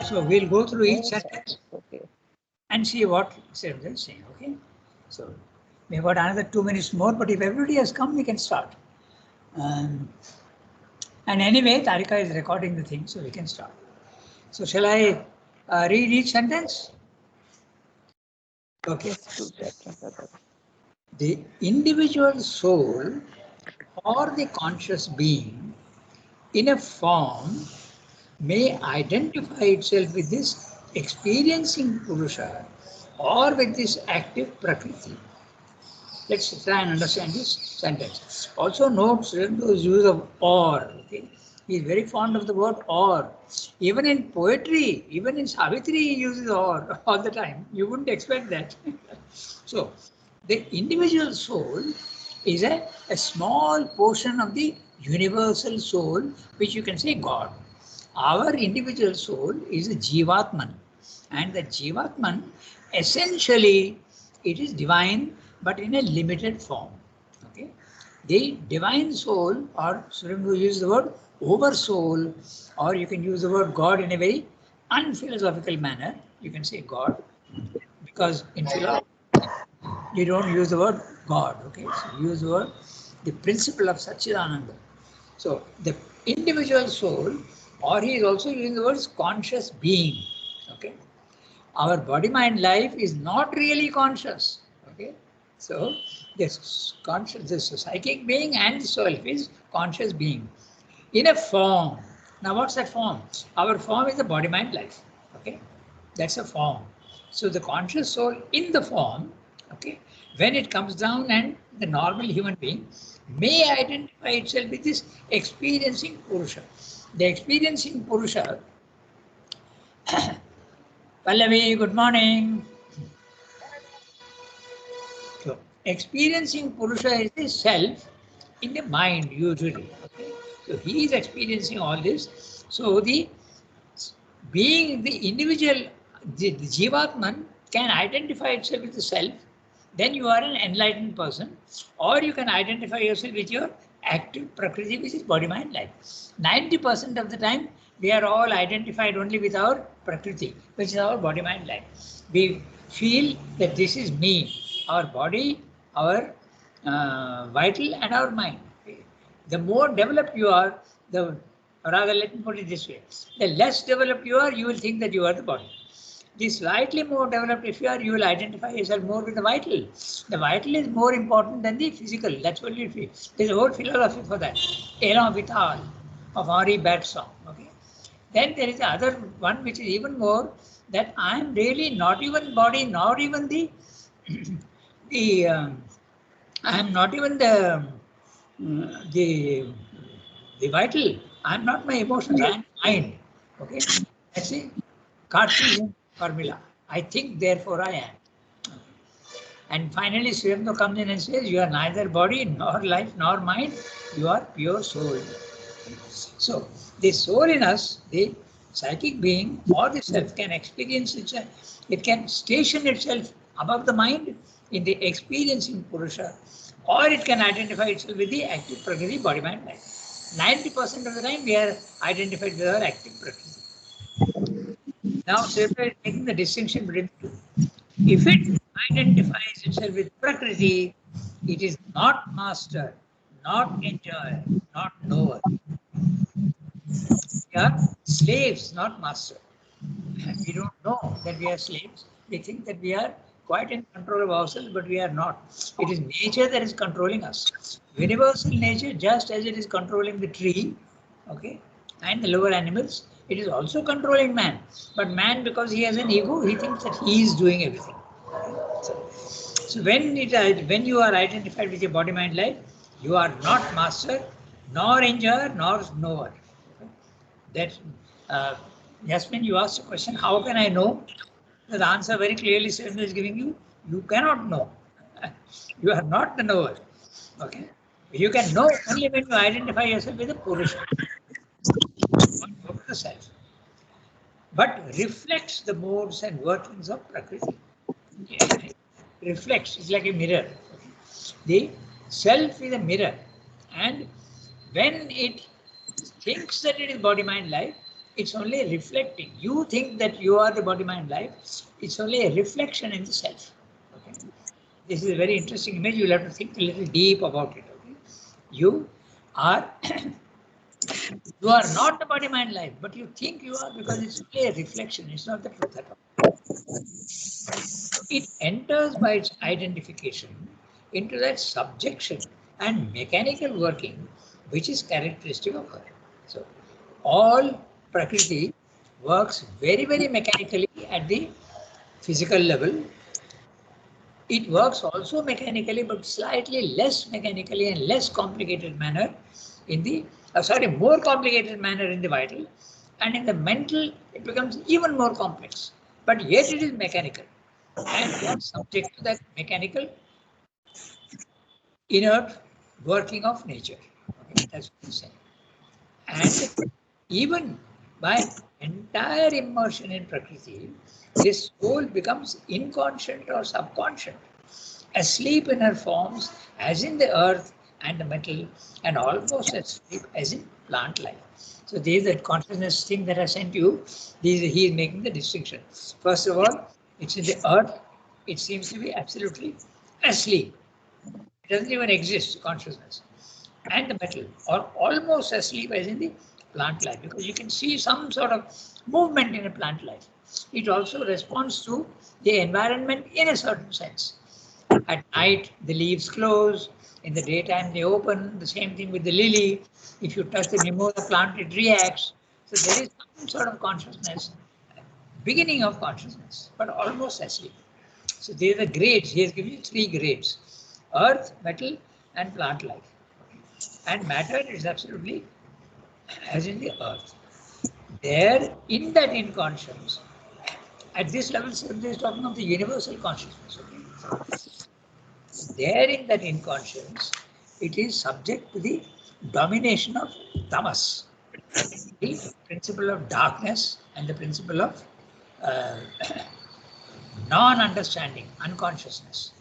So we'll go through each sentence Okay. and see what Surendra is saying. Okay. So we've got another 2 minutes more, but if everybody has come, we can start. And anyway, Tarika is recording the thing, so we can start. So shall I read each sentence? Okay. The individual soul or the conscious being in a form may identify itself with this experiencing Purusha or with this active Prakriti. Let's try and understand this sentence. Also note Srindu's use of or. Okay? He is very fond of the word or. Even in poetry, even in Savitri, he uses or all the time. You wouldn't expect that. So, the individual soul is a small portion of the universal soul, which you can say God. Our individual soul is a Jivatman, and the Jivatman essentially it is divine, but in a limited form. Okay, the divine soul, or Surendra use the word oversoul, or you can use the word God in a very unphilosophical manner. You can say God, because in philosophy you don't use the word God. Okay, so you use the word the principle of Satchidananda. So the individual soul, or he is also using the words conscious being. Okay, our body mind life is not really conscious. Okay, so this conscious, this psychic being and the self is conscious being in a form. Now what's that form? Our form is the body mind life. Okay, that's a form. So the conscious soul in the form, okay, when it comes down, and the normal human being may identify itself with this experiencing Purusha. The experiencing Purusha, Pallavi, good morning. So experiencing Purusha is the self in the mind usually. Okay? So he is experiencing all this. So the being the individual, the Jivatman can identify itself with the self, then you are an enlightened person, or you can identify yourself with your active Prakriti, which is body, mind, life. 90% of the time, we are all identified only with our Prakriti, which is our body, mind, life. We feel that this is me, our body, our vital, and our mind. The more developed you are, the rather, let me put it this way, the less developed you are, you will think that you are the body. The slightly more developed if you are, you will identify yourself more with the vital. The vital is more important than the physical. That's what you feel. There's a whole philosophy for that. Elan Vital of Henri Bergson. Okay. Then there is the other one which is even more, that I am really not even body, not even the the I am not even the vital. I am not my emotions. I am mind. Okay, that's it. Cartesian formula. I think, therefore I am. And finally, Swayambhu comes in and says, you are neither body, nor life, nor mind. You are pure soul. So, the soul in us, the psychic being or the self, can experience itself. It can station itself above the mind in the experiencing Purusha, or it can identify itself with the active Prakriti, body, mind, life. 90% of the time, we are identified with our active Prakriti. Now, Swayambhu is making the distinction between the two. If it identifies itself with Prakriti, it is not master, not enjoyer, not knower. We are slaves, not master. We don't know that we are slaves. We think that we are quite in control of ourselves, but we are not. It is nature that is controlling us. Universal nature, just as it is controlling the tree, okay, and the lower animals, it is also controlling man. But man, because he has an ego, he thinks that he is doing everything. So when you are identified with your body, mind, life, you are not master, nor enjoyer, nor knower. That Yasmin, you asked a question, how can I know? The answer very clearly Sridhar is giving you, you cannot know. You are not the knower. Okay. You can know only when you identify yourself with the Purusha, the self. But reflects the modes and workings of Prakriti. Yeah. Reflects, it's like a mirror. The self is a mirror, and when it thinks that it is body, mind, life, It's only reflecting. You think that you are the body, mind, life. It's only a reflection in the self. Okay. This is a very interesting image. You'll have to think a little deep about it. Okay. You are you are not the body, mind, life, but you think you are because it's only a reflection. It's not the truth at all. It enters by its identification into that subjection and mechanical working which is characteristic of her. So all Prakriti works very, very mechanically at the physical level. It works also mechanically, but slightly less mechanically and less complicated manner in the, more complicated manner in the vital, and in the mental, it becomes even more complex. But yet it is mechanical, and we are subject to that mechanical, inert working of nature. Okay, that's what I'm saying. And even by entire immersion in Prakriti, this soul becomes inconscient or subconscious, asleep in her forms as in the earth and the metal, and almost asleep as in plant life. So there is that consciousness thing that I sent you. He is making the distinction. First of all, it's in the earth. It seems to be absolutely asleep. It doesn't even exist, consciousness. And the metal, or almost asleep as in the plant life, because you can see some sort of movement in a plant life. It also responds to the environment in a certain sense. At night, the leaves close. In the daytime, they open. The same thing with the lily. If you touch the mimosa plant, it reacts. So there is some sort of consciousness, beginning of consciousness, but almost asleep. So there are the grades. He has given you 3 grades: earth, metal, and plant life. And matter is absolutely as in the earth. There, in that inconscience, at this level, Siddhartha is talking of the universal consciousness. Okay? There, in that inconscience, it is subject to the domination of tamas, the principle of darkness and the principle of uh, non-understanding, unconsciousness.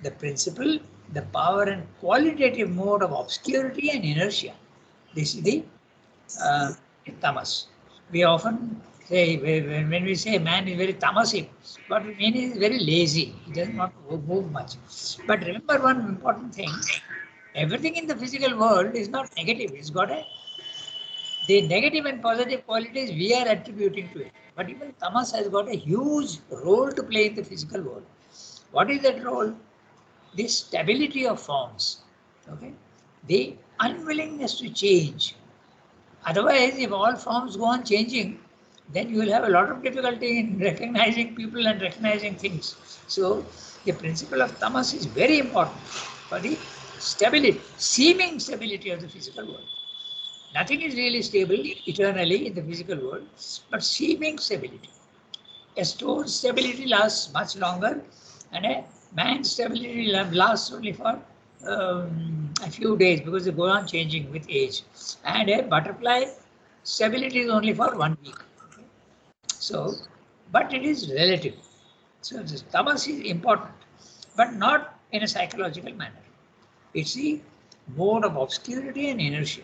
The principle, the power and qualitative mode of obscurity and inertia. This is the uh, tamas. We often say, when we say man is very tamasic, what we mean is very lazy. He does not move much. But remember one important thing, everything in the physical world is not negative. It's got the negative and positive qualities we are attributing to it. But even tamas has got a huge role to play in the physical world. What is that role? The stability of forms, okay? The unwillingness to change. Otherwise, if all forms go on changing, then you will have a lot of difficulty in recognizing people and recognizing things. So the principle of tamas is very important for the stability, seeming stability of the physical world. Nothing is really stable eternally in the physical world, but seeming stability. A stone's stability lasts much longer, and a man's stability lasts only for a few days because they go on changing with age. And a butterfly stability is only for 1 week. So, but it is relative. So this tamas is important, but not in a psychological manner. It's the mode of obscurity and inertia.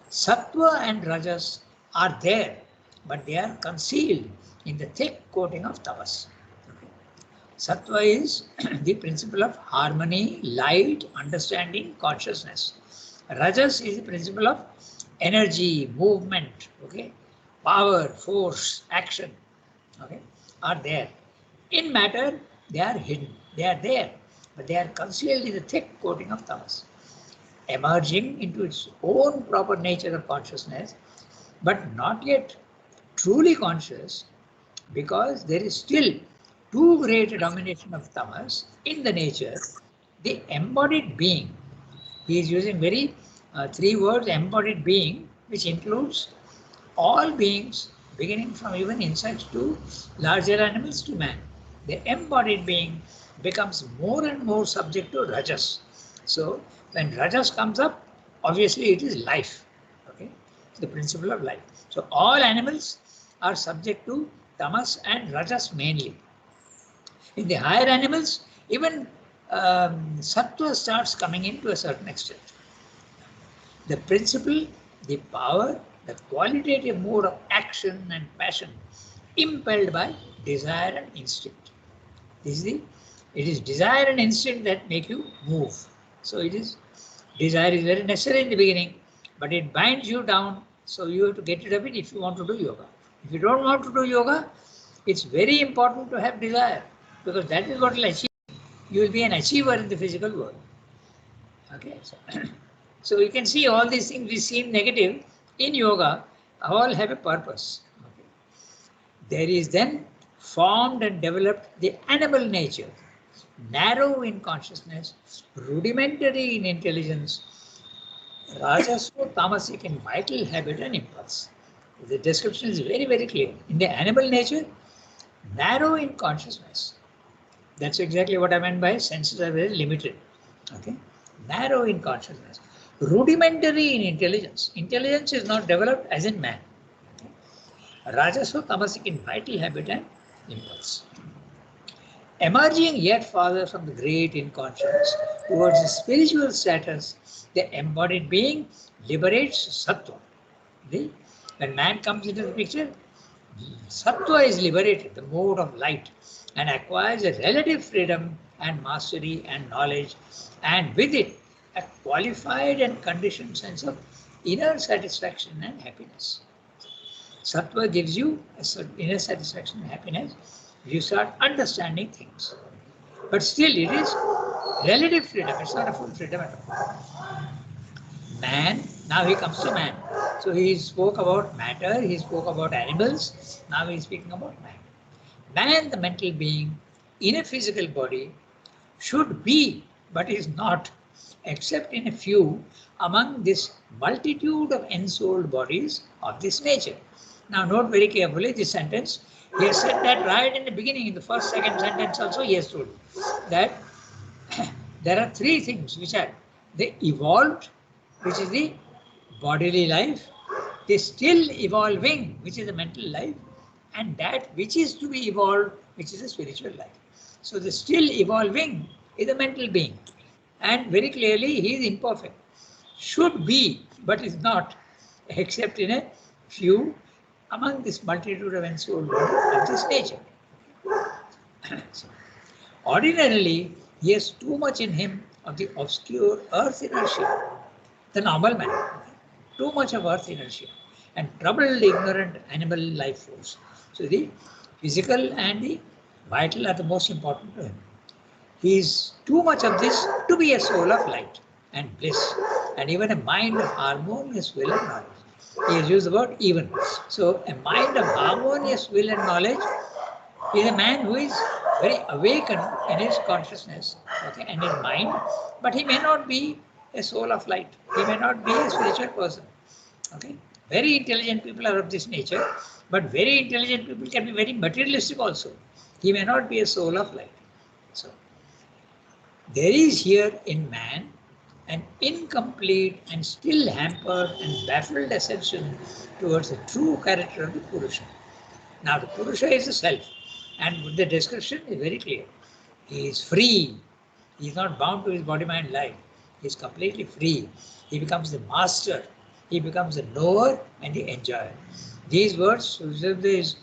Sattva and rajas are there, but they are concealed in the thick coating of tamas. Sattva is the principle of harmony, light, understanding, consciousness. Rajas is the principle of energy, movement, okay, power, force, action, okay, are there. In matter, they are hidden. They are there, but they are concealed in the thick coating of tamas, emerging into its own proper nature of consciousness, but not yet truly conscious, because there is still too great a domination of tamas in the nature. The embodied being, he is using very 3 words, embodied being, which includes all beings, beginning from even insects to larger animals to man. The embodied being becomes more and more subject to rajas. So when rajas comes up, obviously it is life. Okay, the principle of life. So all animals are subject to tamas and rajas mainly. In the higher animals, even sattva starts coming in to a certain extent. The principle, the power, the qualitative mode of action and passion impelled by desire and instinct. It is desire and instinct that make you move. So desire is very necessary in the beginning, but it binds you down. So you have to get rid of it if you want to do yoga. If you don't want to do yoga, it's very important to have desire, because that is what will achieve. You will be an achiever in the physical world. Okay, so you can see all these things we seem negative in yoga all have a purpose. Okay. There is then formed and developed the animal nature, narrow in consciousness, rudimentary in intelligence, rajaso tamasic in vital habit and impulse. The description is very, very clear. In the animal nature, narrow in consciousness. That's exactly what I meant by senses are very limited. Okay, narrow in consciousness, rudimentary in intelligence. Intelligence is not developed as in man. Okay. Rajaso tamasic in vital habit and impulse. Emerging yet farther from the great inconscience towards the spiritual status, the embodied being liberates sattva. When man comes into the picture, sattva is liberated, the mode of light, and acquires a relative freedom and mastery and knowledge, and with it a qualified and conditioned sense of inner satisfaction and happiness. Sattva gives you inner satisfaction and happiness. You start understanding things. But still it is relative freedom, it's not a full freedom at all. Man, now he comes to man. So he spoke about matter, he spoke about animals, now he is speaking about man. Man, the mental being, in a physical body, should be, but is not, except in a few, among this multitude of ensouled bodies of this nature. Now note very carefully this sentence. He has said that right in the beginning, in the first, second sentence also he has told that there are three things which are the evolved, which is the bodily life, the still evolving, which is the mental life, and that which is to be evolved, which is the spiritual life. So the still evolving is the mental being, and very clearly he is imperfect. Should be, but is not, except in a few among this multitude of ensouled bodies of this nature. So, ordinarily, he has too much in him of the obscure earth inertia, the normal man, too much of earth inertia, and troubled, ignorant animal life force. So the physical and the vital are the most important to him. He is too much of this to be a soul of light and bliss, and even a mind of harmonious will and knowledge. He has used the word even. So a mind of harmonious will and knowledge is a man who is very awakened in his consciousness, okay, and his mind, but he may not be a soul of light. He may not be a spiritual person. Okay, very intelligent people are of this nature, but very intelligent people can be very materialistic also. He may not be a soul of light. So there is here in man an incomplete and still hampered and baffled ascension towards the true character of the Purusha. Now the Purusha is the self, and the description is very clear. He is free. He is not bound to his body, mind, life. He is completely free. He becomes the master. He becomes the knower and the enjoyer. These words, Sujata is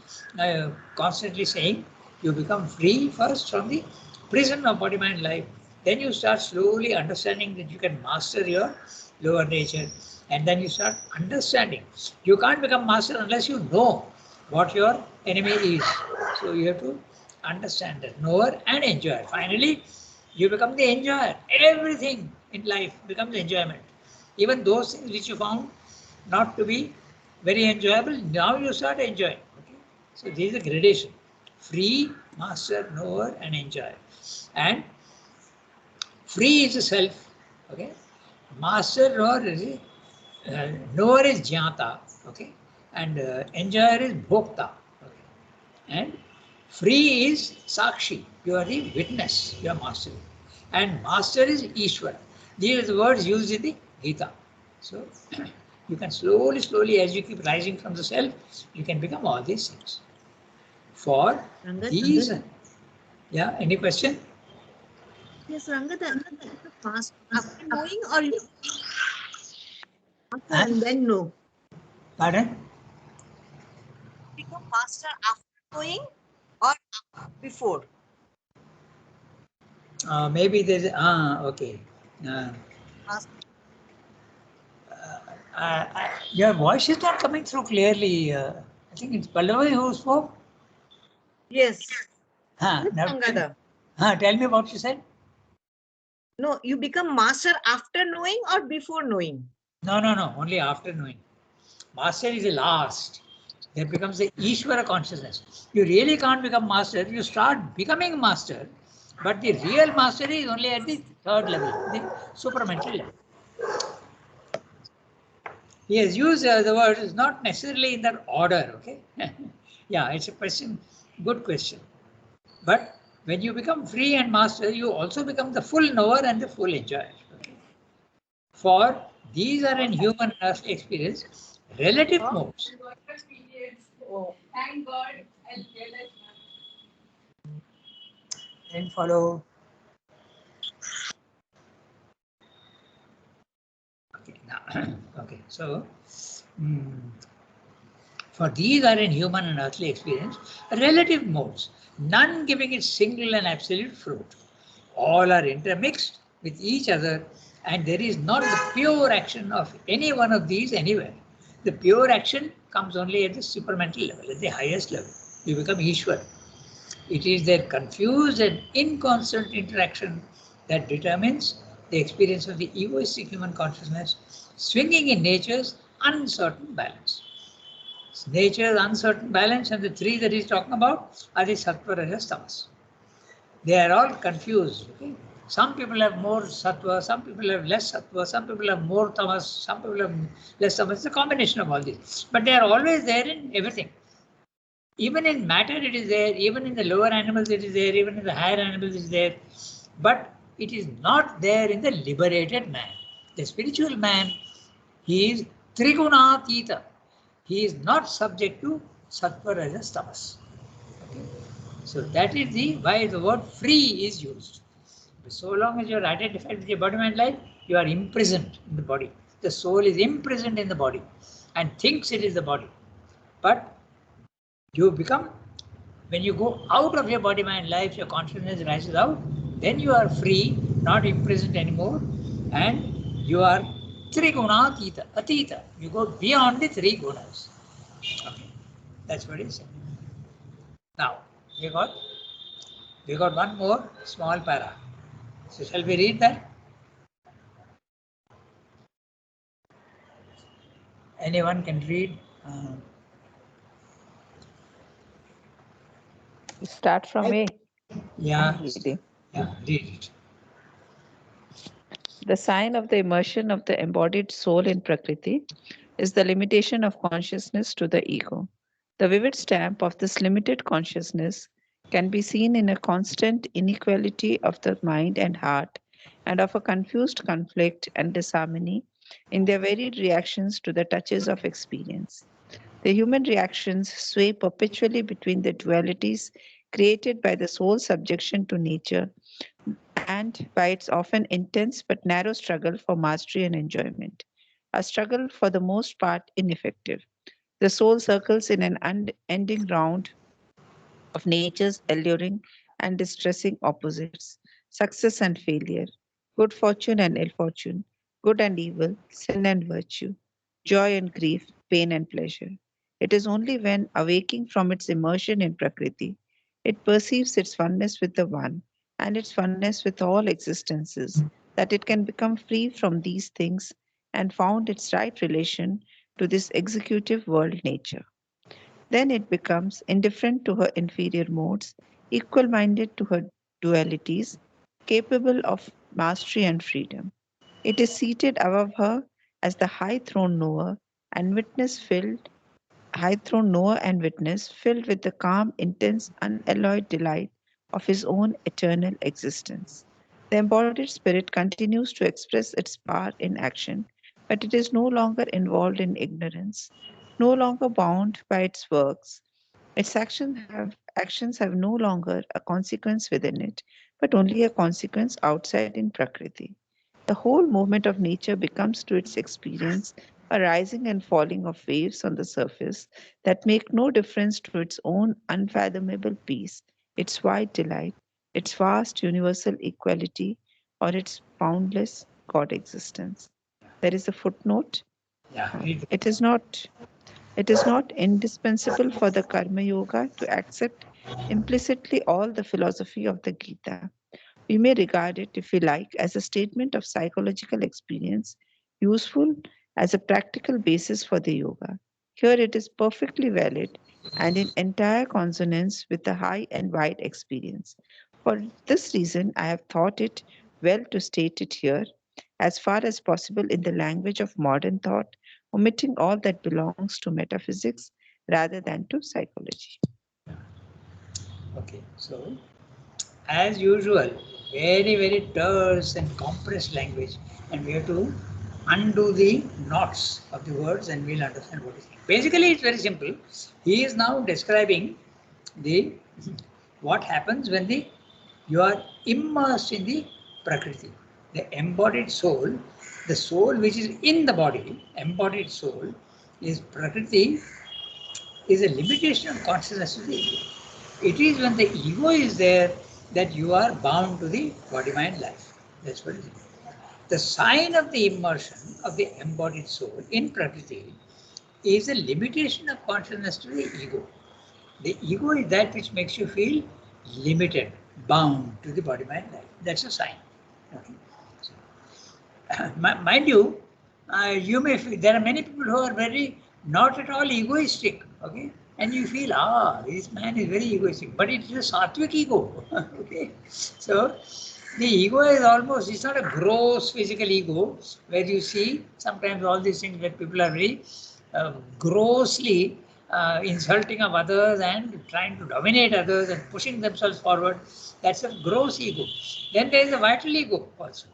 constantly saying, you become free first from the prison of body, mind, life. Then you start slowly understanding that you can master your lower nature. And then you start understanding. You can't become master unless you know what your enemy is. So you have to understand that, knower and enjoyer. Finally, you become the enjoyer. Everything in life becomes enjoyment. Even those things which you found not to be very enjoyable, now you start enjoying. Okay? So this is a gradation. Free, master, knower and enjoyer. And free is the self. Okay? Master, knower is jnata. Okay? And enjoyer is bhokta. Okay? And free is sakshi. You are the witness. You are mastering. And master is Ishvara. These are the words used in the Gita. So you can slowly, as you keep rising from the self, you can become all these things. For these, yeah, any question? Yes, Rangada, fast after knowing or and then know? Pardon? Become master after knowing or before? Maybe there's okay. Uh, Master. your voice is not coming through clearly. I think it's Pallavi who spoke. Yes. Now Sangada. tell me what you said. No, you become master after knowing or before knowing? No, only after knowing. Master is the last. There becomes the Ishvara consciousness. You really can't become master. You start becoming master, but the real mastery is only at the third level, the supramental level. He has used the words not necessarily in that order, okay? Yeah, it's a question, good question. But when you become free and master, you also become the full knower and the full enjoyer. Okay? For these are in human experience relative modes. Oh. Thank God. Then follow. Okay, now, okay, so for these are in human and earthly experience relative modes, none giving it single and absolute fruit. All are intermixed with each other, and there is not the pure action of any one of these anywhere. The pure action comes only at the supramental level, at the highest level. You become Ishwar. It is their confused and inconstant interaction that determines the experience of the egoistic human consciousness, swinging in nature's uncertain balance. Nature's uncertain balance, and the three that he's talking about are the sattva, rajas, tamas. They are all confused. Okay? Some people have more sattva, some people have less sattva, some people have more tamas, some people have less tamas. It's a combination of all these. But they are always there in everything. Even in matter it is there, even in the lower animals it is there, even in the higher animals it is there. But it is not there in the liberated man. The spiritual man, he is trigunatita. He is not subject to sattva, rajas, tamas. Okay? So that is the why the word free is used. So long as you are identified with your body, mind, life, you are imprisoned in the body. The soul is imprisoned in the body and thinks it is the body. But you become, when you go out of your body, mind, life, your consciousness rises out, then you are free, not imprisoned anymore, and you are trigunatita, atita. You go beyond the three gunas. Okay. That's what it is. Now, we got one more small para. So shall we read that? Anyone can read? Start from A. Yeah, Reading. yeah, read it. The sign of the immersion of the embodied soul in Prakriti is the limitation of consciousness to the ego. The vivid stamp of this limited consciousness can be seen in a constant inequality of the mind and heart, and of a confused conflict and disharmony in their varied reactions to the touches of experience. The human reactions sway perpetually between the dualities created by the soul's subjection to nature and by its often intense but narrow struggle for mastery and enjoyment, a struggle for the most part ineffective. The soul circles in an unending round of nature's alluring and distressing opposites, success and failure, good fortune and ill fortune, good and evil, sin and virtue, joy and grief, pain and pleasure. It is only when awaking from its immersion in Prakriti, it perceives its oneness with the One and its oneness with all existences, that it can become free from these things and found its right relation to this executive world nature. Then it becomes indifferent to her inferior modes, equal minded to her dualities, capable of mastery and freedom. It is seated above her as the high throne knower and witness filled, high throne knower and witness filled with the calm, intense, unalloyed delight of his own eternal existence. The embodied spirit continues to express its power in action, but it is no longer involved in ignorance, no longer bound by its works. Its actions have no longer a consequence within it, but only a consequence outside in Prakriti. The whole movement of nature becomes to its experience a rising and falling of waves on the surface that make no difference to its own unfathomable peace, its wide delight, its vast universal equality, or its boundless God existence. There is a footnote. Yeah, read. It is not indispensable for the Karma Yoga to accept implicitly all the philosophy of the Gita. We may regard it, if we like, as a statement of psychological experience, useful as a practical basis for the yoga. Here it is perfectly valid and in entire consonance with the high and wide experience. For this reason, I have thought it well to state it here, as far as possible in the language of modern thought, omitting all that belongs to metaphysics rather than to psychology. Okay, so as usual, very terse and compressed language, and we have to undo the knots of the words and we'll understand what is. Basically, it's very simple. He is now describing the what happens when you are immersed in the Prakriti, the embodied soul, the soul which is in the body, embodied soul, is Prakriti, is a limitation of consciousness to the ego. It is when the ego is there that you are bound to the body-mind life. That's what it is. The sign of the immersion of the embodied soul in Prakriti is a limitation of consciousness to the ego. The ego is that which makes you feel limited, bound to the body-mind life. That's a sign. Okay. So, mind you, you may feel, there are many people who are very not at all egoistic. Okay, and you feel this man is very egoistic, but it is a sattvic ego. Okay, so the ego is almost, it's not a gross physical ego where you see sometimes all these things where people are very grossly insulting of others and trying to dominate others and pushing themselves forward. That's a gross ego. Then there is a vital ego also.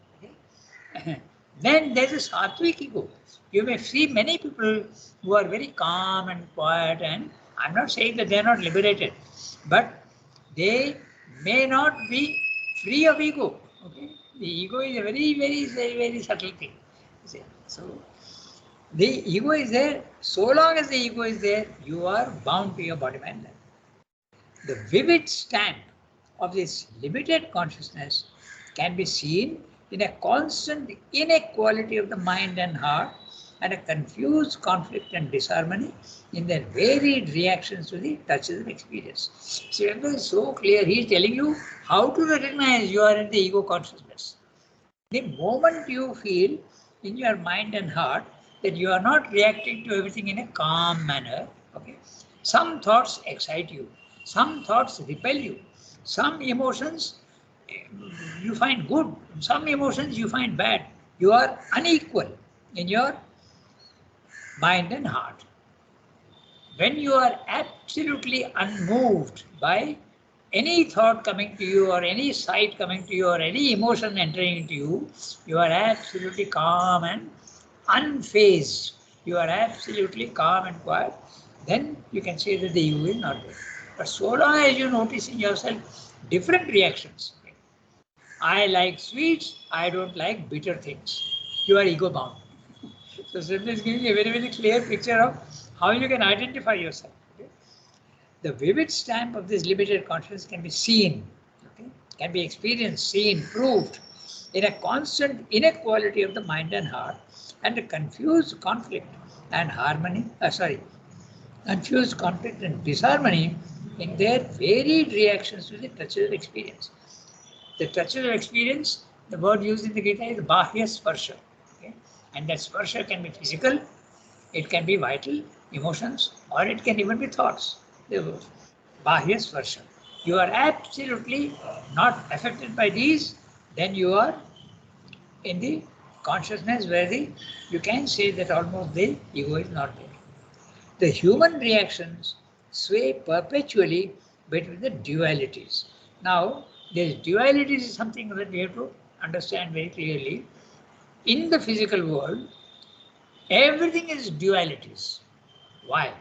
Okay? Then there is a sattvic ego. You may see many people who are very calm and quiet, and I'm not saying that they are not liberated, but they may not be free of ego. Okay? The ego is a very subtle thing. So the ego is there. So long as the ego is there, you are bound to your body mind life. The vivid stamp of this limited consciousness can be seen in a constant inequality of the mind and heart and a confused conflict and disharmony in their varied reactions to the touches of experience. See, it is so clear. He is telling you how to recognize you are in the ego consciousness. The moment you feel in your mind and heart that you are not reacting to everything in a calm manner, okay, some thoughts excite you, some thoughts repel you, some emotions you find good, some emotions you find bad. You are unequal in your mind and heart. When you are absolutely unmoved by any thought coming to you or any sight coming to you or any emotion entering into you, you are absolutely calm and unfazed. You are absolutely calm and quiet. Then you can say that the ego is not there. But so long as you notice in yourself different reactions, I like sweets, I don't like bitter things. You are ego bound. So Simran is giving a very clear picture of how you can identify yourself. Okay? The vivid stamp of this limited consciousness can be seen, okay? Can be experienced, seen, proved in a constant inequality of the mind and heart and a confused conflict and harmony, confused conflict and disharmony in their varied reactions to the touches of experience. The touches of experience, the word used in the Gita is bahya sparsha. Okay? And that sparsha can be physical, it can be vital, emotions, or it can even be thoughts. Bahya sparsha. You are absolutely not affected by these, then you are in the consciousness where you can say that almost the ego is not there. The human reactions sway perpetually between the dualities. Now, this dualities is something that we have to understand very clearly. In the physical world, everything is dualities. Why?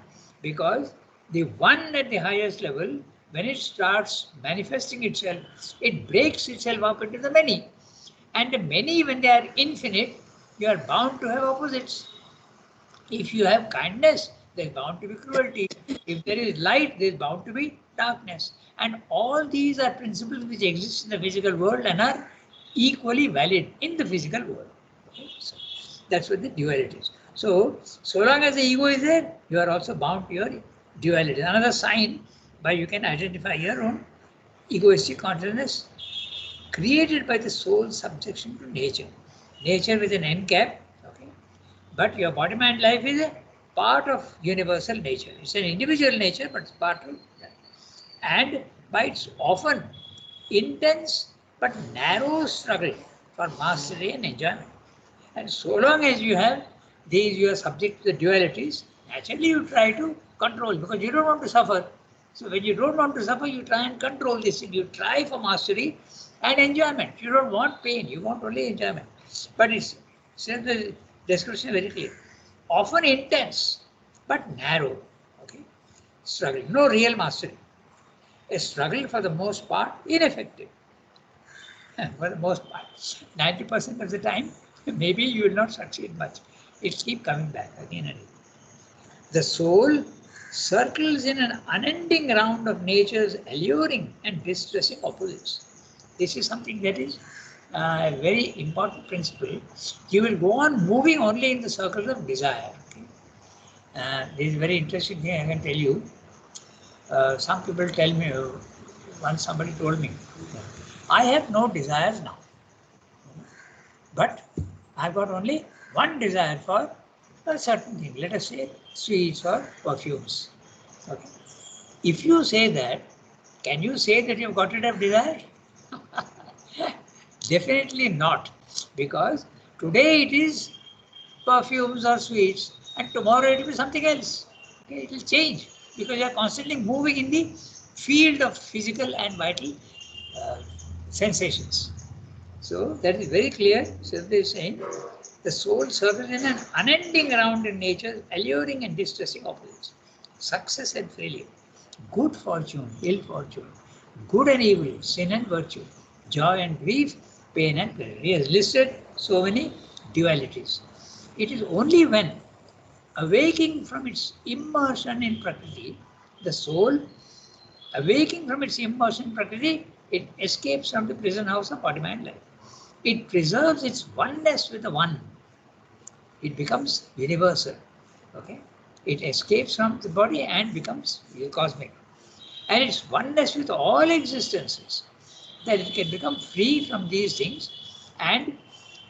Because the one at the highest level, when it starts manifesting itself, it breaks itself up into the many. And the many, when they are infinite, you are bound to have opposites. If you have kindness, there's bound to be cruelty. If there is light, there's bound to be darkness. And all these are principles which exist in the physical world and are equally valid in the physical world. Okay? So that's what the duality is. So long as the ego is there, you are also bound to your duality. Another sign by you can identify your own egoistic consciousness created by the soul's subjection to nature. Nature with an end cap, okay? But your body mind life is a part of universal nature. It's an individual nature, but it's part of that. And by its often intense but narrow struggle for mastery and enjoyment. And so long as you have these, you are subject to the dualities, naturally you try to control because you don't want to suffer. So when you don't want to suffer, you try and control this thing. You try for mastery and enjoyment. You don't want pain, you want only enjoyment. But it's, since the description is very clear, often intense but narrow. Okay, struggle, no real mastery. A struggle for the most part ineffective. For the most part, 90% of the time, maybe you will not succeed much. It keeps coming back again and again. The soul circles in an unending round of nature's alluring and distressing opposites. This is something that is a very important principle. You will go on moving only in the circles of desire. Okay? This is a very interesting thing I can tell you. Some people tell me, once somebody told me, I have no desires now, but I've got only one desire for a certain thing, let us say sweets or perfumes. Okay. If you say that, can you say that you've got rid of desire? Definitely not, because today it is perfumes or sweets and tomorrow it will be something else. Okay, it will change because you are constantly moving in the field of physical and vital sensations. So that is very clear. So they is saying the soul circles in an unending round in nature, alluring and distressing opposites. Success and failure, good fortune, ill fortune, good and evil, sin and virtue, joy and grief, pain and pleasure. He has listed so many dualities. It is only when awaking from its immersion in Prakriti, the soul, awaking from its immersion in Prakriti, it escapes from the prison house of body mind life. It preserves its oneness with the one. It becomes universal. Okay? It escapes from the body and becomes cosmic. And its oneness with all existences, that it can become free from these things. And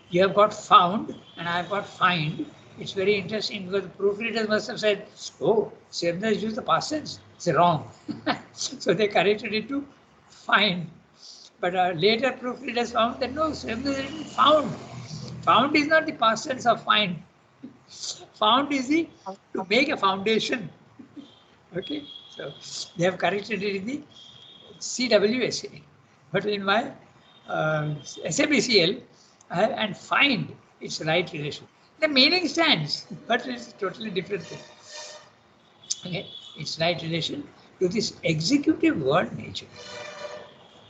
you have got found and I have got find. It's very interesting because the proofreaders must have said, oh, Sirna has used the past tense. It's wrong. So they corrected it to find. But later proofreaders found that no, Sirna is written found. Found is not the past tense of find. Found is the to make a foundation. Okay, so they have corrected it in the CWSA. But in my SABCL, and find its right relation. The meaning stands, but it's a totally different thing. Okay, its right relation to this executive world nature.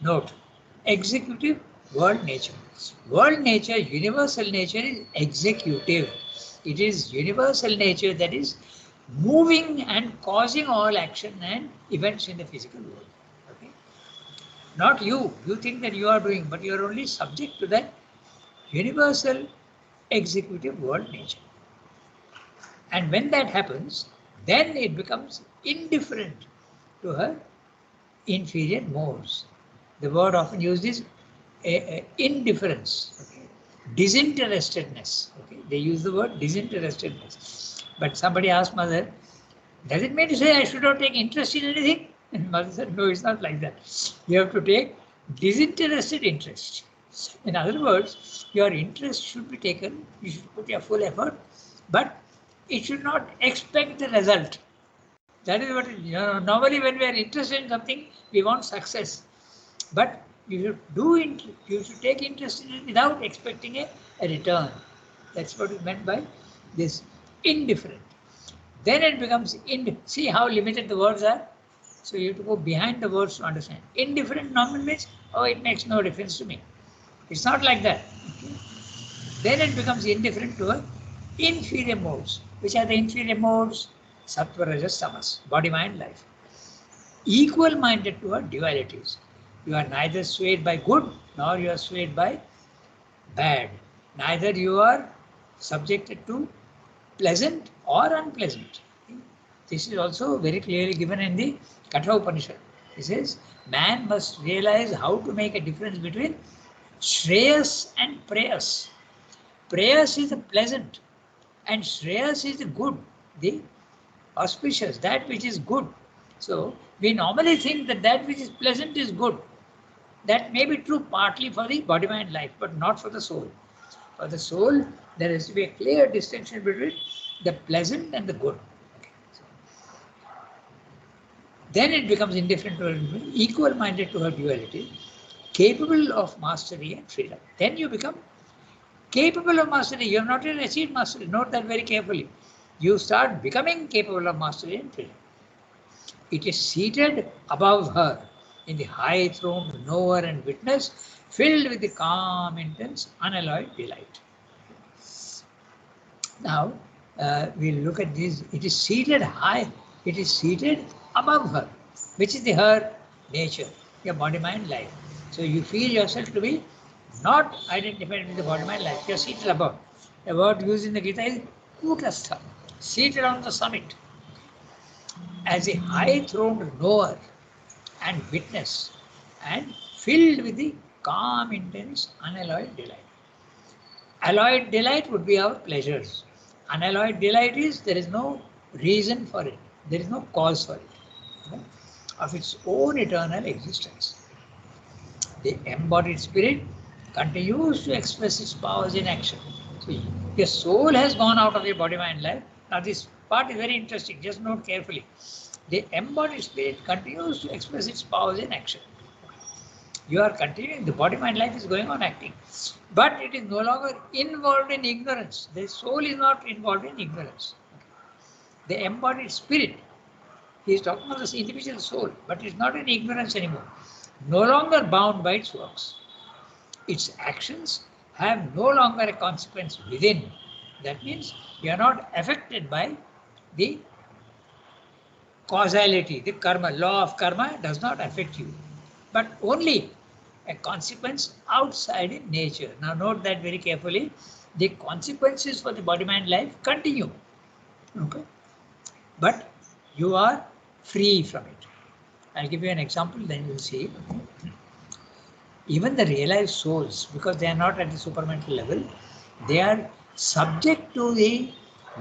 Note, executive world nature. World nature, universal nature is executive. It is universal nature that is moving and causing all action and events in the physical world. Okay? Not you. You think that you are doing, but you are only subject to that universal executive world nature. And when that happens, then it becomes indifferent to her inferior modes. The word often used is indifference, okay? Disinterestedness. Okay? They use the word disinterestedness. But somebody asked mother, does it mean to say I should not take interest in anything? And mother said, no, it's not like that. You have to take disinterested interest. In other words, your interest should be taken, you should put your full effort, but it should not expect the result. That is what, normally when we are interested in something, we want success. But you should take interest in it without expecting a return. That's what is meant by this indifferent. Then it becomes, see how limited the words are? So you have to go behind the words to understand. Indifferent normal means, oh, it makes no difference to me. It's not like that. Okay? Then it becomes indifferent to inferior modes. which are the inferior modes, sattva, rajas, tamas, body, mind, life. Equal minded toward dualities. You are neither swayed by good nor you are swayed by bad. Neither you are subjected to pleasant or unpleasant. This is also very clearly given in the Katha Upanishad. It says, man must realize how to make a difference between Shreyas and Prayas. Prayas is the pleasant and Shreyas is the good, the auspicious, that which is good. So we normally think that that which is pleasant is good. That may be true partly for the body, mind, life, but not for the soul. For the soul, there has to be a clear distinction between the pleasant and the good. Then it becomes indifferent to her, equal-minded to her duality, capable of mastery and freedom. Then you become capable of mastery. You have not yet achieved mastery. Note that very carefully. You start becoming capable of mastery and freedom. It is seated above her in the high-throned knower and witness, filled with the calm, intense, unalloyed delight. Now, we'll look at this. It is seated high. It is seated above her, which is the her nature, your body, mind, life. So you feel yourself to be not identified with the body, mind, life. You're seated above. The word used in the Gita is Kutastha, seated on the summit. As a high-throned knower and witness, and filled with the calm, intense, unalloyed delight. Alloyed delight would be our pleasures. Unalloyed delight is there is no reason for it. There is no cause for it. Okay? Of its own eternal existence. The embodied spirit continues to express its powers in action. So your soul has gone out of your body, mind, life. Now this part is very interesting. Just note carefully. The embodied spirit continues to express its powers in action. You are continuing, the body, mind, life is going on acting. But it is no longer involved in ignorance. The soul is not involved in ignorance. The embodied spirit, he is talking about this individual soul, but it's not in ignorance anymore. No longer bound by its works. Its actions have no longer a consequence within. That means you are not affected by the causality, the karma, law of karma does not affect you, but only a consequence outside in nature. Now note that very carefully. The consequences for the body, mind, life continue. Okay, but you are free from it. I'll give you an example, then you'll see. Even the realized souls, because they are not at the supramental level, they are subject to the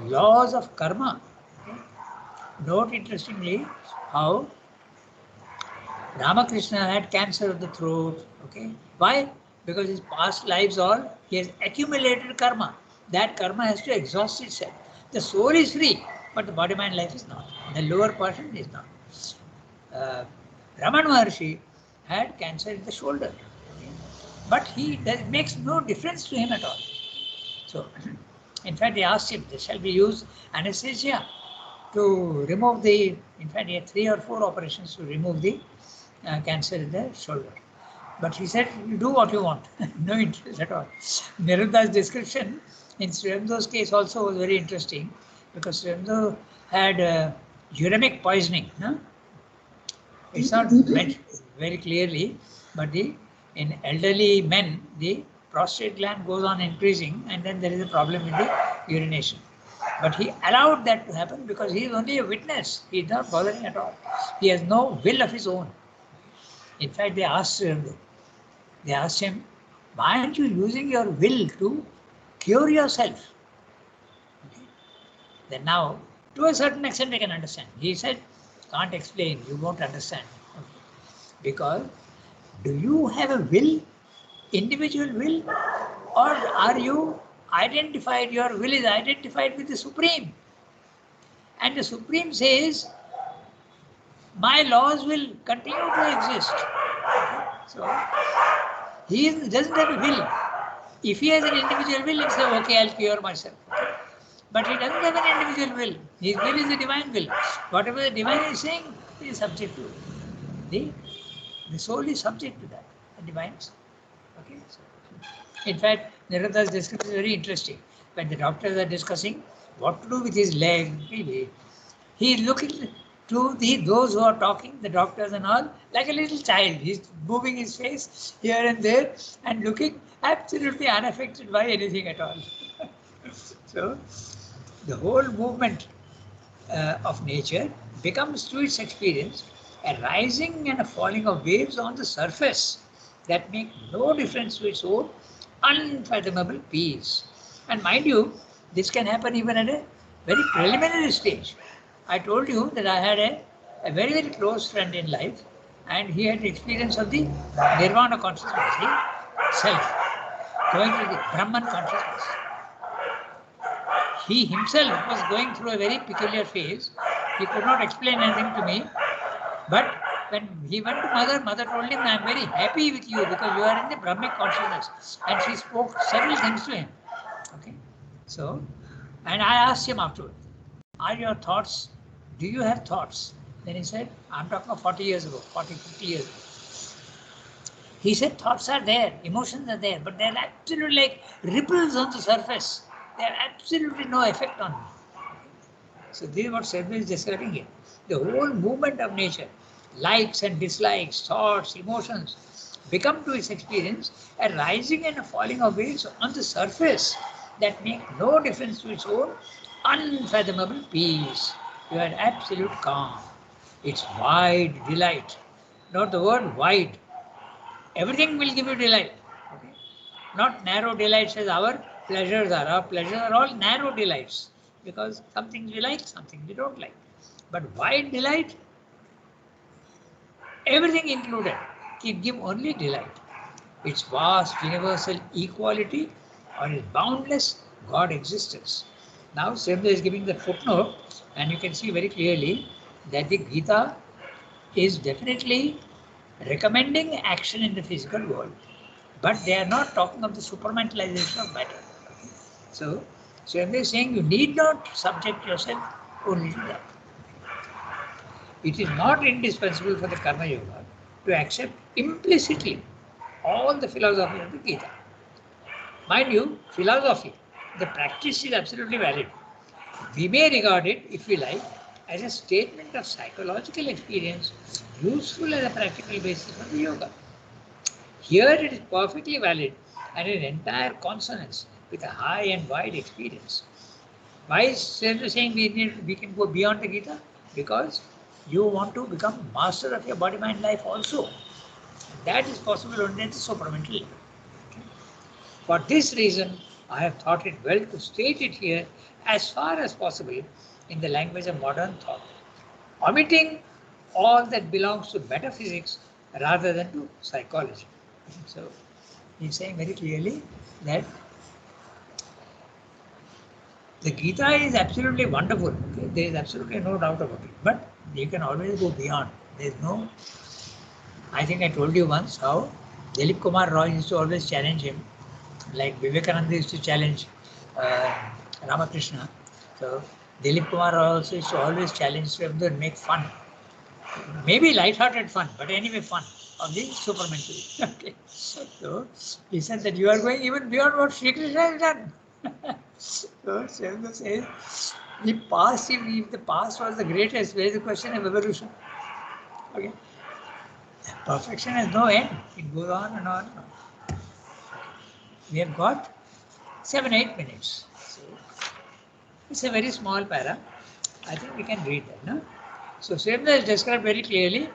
laws of karma. Okay? Note interestingly how Ramakrishna had cancer of the throat. Okay, why? Because his past lives all, he has accumulated karma. That karma has to exhaust itself. The soul is free, but the body, mind, life is not. The lower portion is not. Raman Maharshi had cancer in the shoulder, okay? But that makes no difference to him at all. So, in fact, they asked him, shall we use anesthesia to remove the, in fact, he had 3 or 4 operations to remove the cancer in the shoulder. But he said, you do what you want, no interest at all. Niruddha's description in Sri Aurobido's case also was very interesting, because Sri Aurobido had uremic poisoning. Huh? It's not mentioned very clearly, but in elderly men, the prostate gland goes on increasing, and then there is a problem with the urination. But he allowed that to happen because he is only a witness. He is not bothering at all. He has no will of his own. In fact, they asked him, why aren't you using your will to cure yourself? Okay. Then now, to a certain extent, they can understand. He said, can't explain, you won't understand. Okay. Because do you have a will, individual will, or are you identified, your will is identified with the Supreme? And the Supreme says, my laws will continue to exist. So, he doesn't have a will. If he has an individual will, he'll say, okay, I'll cure myself. But he doesn't have an individual will. His will is the divine will. Whatever the divine is saying, he is subject to it. The soul is subject to that, the divine. Okay. So, In fact, Nirvana's description is very interesting. When the doctors are discussing what to do with his leg, he is looking to those who are talking, the doctors and all, like a little child. He's moving his face here and there and looking absolutely unaffected by anything at all. So, the whole movement of nature becomes to its experience a rising and a falling of waves on the surface that make no difference to its own unfathomable peace. And mind you, this can happen even at a very preliminary stage. I told you that I had a very, very close friend in life, and he had the experience of the Nirvana consciousness, the self, going through the Brahman consciousness. He himself was going through a very peculiar phase. He could not explain anything to me. But when he went to mother, mother told him, I am very happy with you because you are in the Brahmic consciousness. And she spoke several things to him. Okay. So, and I asked him afterwards, are your thoughts, do you have thoughts? Then he said, I'm talking of 40 years ago, 40, 50 years ago. He said, thoughts are there, emotions are there, but they're absolutely like ripples on the surface. They have absolutely no effect on me. So this is what Sarma is describing here. The whole movement of nature, likes and dislikes, thoughts, emotions, become to its experience a rising and a falling of waves on the surface that make no difference to its own unfathomable peace. You are absolute calm. It's wide delight. Not the word wide. Everything will give you delight. Okay? Not narrow delights as our pleasures are. Our pleasures are all narrow delights because some things we like, some things we don't like. But wide delight, everything included, can give only delight. Its vast universal equality or its boundless God existence. Now Srimda is giving the footnote, and you can see very clearly that the Gita is definitely recommending action in the physical world, but they are not talking of the supramentalization of matter. So Srimda is saying you need not subject yourself only to that. It is not indispensable for the Karma Yoga to accept implicitly all the philosophy of the Gita. Mind you, philosophy, the practice is absolutely valid. We may regard it, if we like, as a statement of psychological experience useful as a practical basis for the yoga. Here it is perfectly valid and in entire consonance with a high and wide experience. Why is Sridhar saying we can go beyond the Gita? Because you want to become master of your body, mind, life also. That is possible only at the supramental level. For this reason, I have thought it well to state it here as far as possible in the language of modern thought, omitting all that belongs to metaphysics rather than to psychology. So he's saying very clearly that the Gita is absolutely wonderful. Okay? There is absolutely no doubt about it. But you can always go beyond. There is no. I think I told you once how Dilip Kumar Roy used to always challenge him, like Vivekananda used to challenge Ramakrishna. So Dilip Kumar Roy also used to always challenge them to make fun. Maybe light-hearted fun, but anyway fun of the supramental. Okay. So he said that you are going even beyond what Sri Krishna has done. So Sridhar says, the past, if the past was the greatest, where is the question of evolution? Okay. Perfection has no end. It goes on and on and on. We have got 7-8 minutes. So it's a very small para. I think we can read that. No? So Sridhar has described very clearly,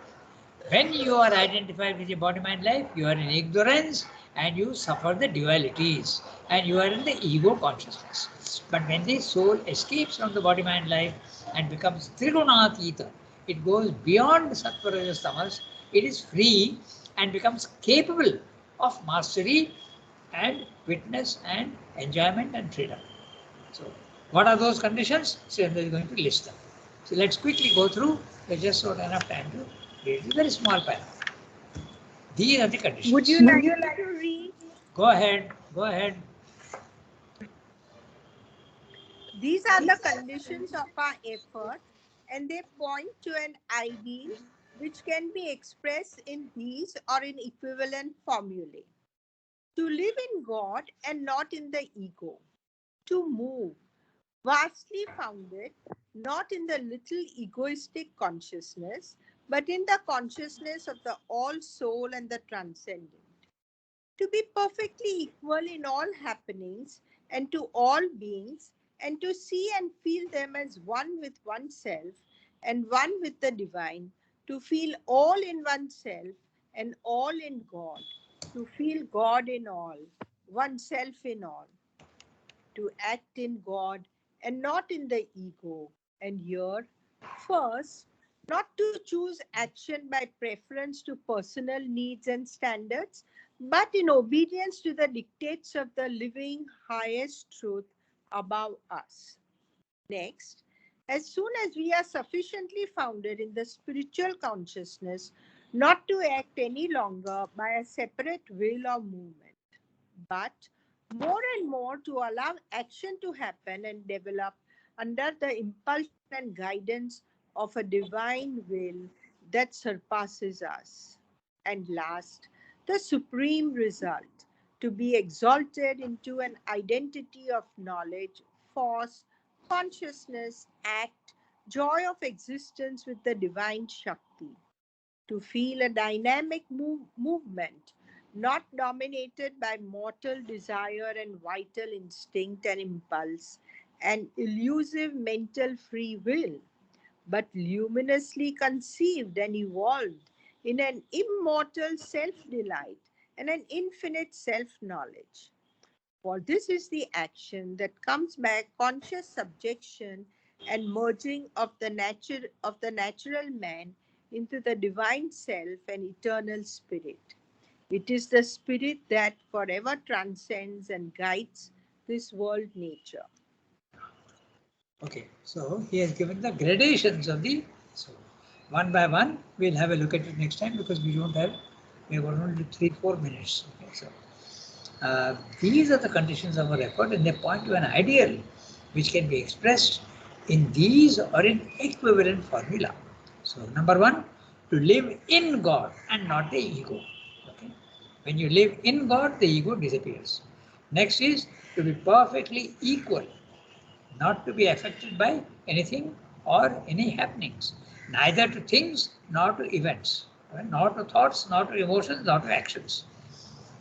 when you are identified with your body, mind, life, you are in ignorance and you suffer the dualities and you are in the ego consciousness. But when the soul escapes from the body, mind, life and becomes Trigunatita, it goes beyond Sattva, Rajas, Tamas, it is free and becomes capable of mastery and witness and enjoyment and freedom. So what are those conditions? Sridhar is going to list them. So let's quickly go through. There's just not enough time to read. It's a very small paragraph. These are the conditions. Would you like to read? Go ahead. Go ahead. These are the conditions of our effort, and they point to an ideal which can be expressed in these or in equivalent formulae. To live in God and not in the ego. To move, vastly founded not in the little egoistic consciousness, but in the consciousness of the all soul and the transcendent. To be perfectly equal in all happenings and to all beings, and to see and feel them as one with oneself and one with the divine, to feel all in oneself and all in God, to feel God in all, oneself in all, to act in God and not in the ego. And here, first, not to choose action by preference to personal needs and standards, but in obedience to the dictates of the living highest truth above us. Next, as soon as we are sufficiently founded in the spiritual consciousness, not to act any longer by a separate will or movement, but more and more to allow action to happen and develop under the impulsion and guidance of a divine will that surpasses us. And last, the supreme result, to be exalted into an identity of knowledge, force, consciousness, act, joy of existence with the divine Shakti, to feel a dynamic movement, not dominated by mortal desire and vital instinct and impulse, and elusive mental free will, but luminously conceived and evolved in an immortal self delight and an infinite self knowledge. For this is the action that comes by conscious subjection and merging of the natural man into the divine self and eternal spirit. It is the spirit that forever transcends and guides this world nature. Okay, so he has given the gradations of the soul. One by one, we'll have a look at it next time because we have only 3-4 minutes. Okay, so these are the conditions of our effort, and they point to an ideal which can be expressed in these or in equivalent formula. So, number one, to live in God and not the ego. Okay? When you live in God, the ego disappears. Next is to be perfectly equal, not to be affected by anything or any happenings, neither to things nor to events, nor to thoughts, nor to emotions, nor to actions.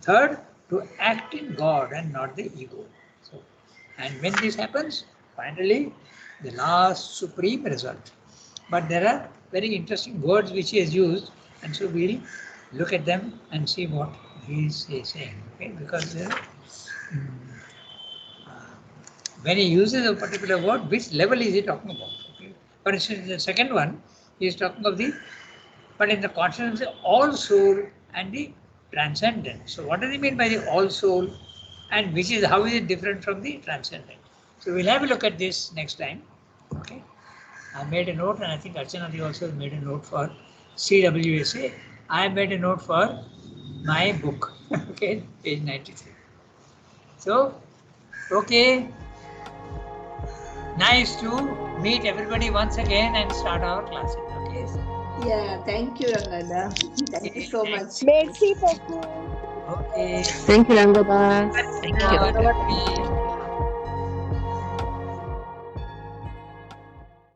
Third, to act in God and not the ego. So, and when this happens, finally, the last supreme result. But there are very interesting words which he has used, and so we'll look at them and see what he is saying. Okay, because when he uses a particular word, which level is he talking about? Okay. For instance, the second one, he is talking of but in the consciousness of all soul and the transcendent. So what does he mean by the all soul, and how is it different from the transcendent? So we'll have a look at this next time. Okay. I made a note, and I think Archana also made a note for CWSA. I made a note for my book. Okay, page 93. So, okay. Nice to meet everybody once again and start our classes. Okay. Yeah, thank you, Rangada. Thank you so much. Merci beaucoup. Okay. Thank you, Rangada. Thank you. Everybody.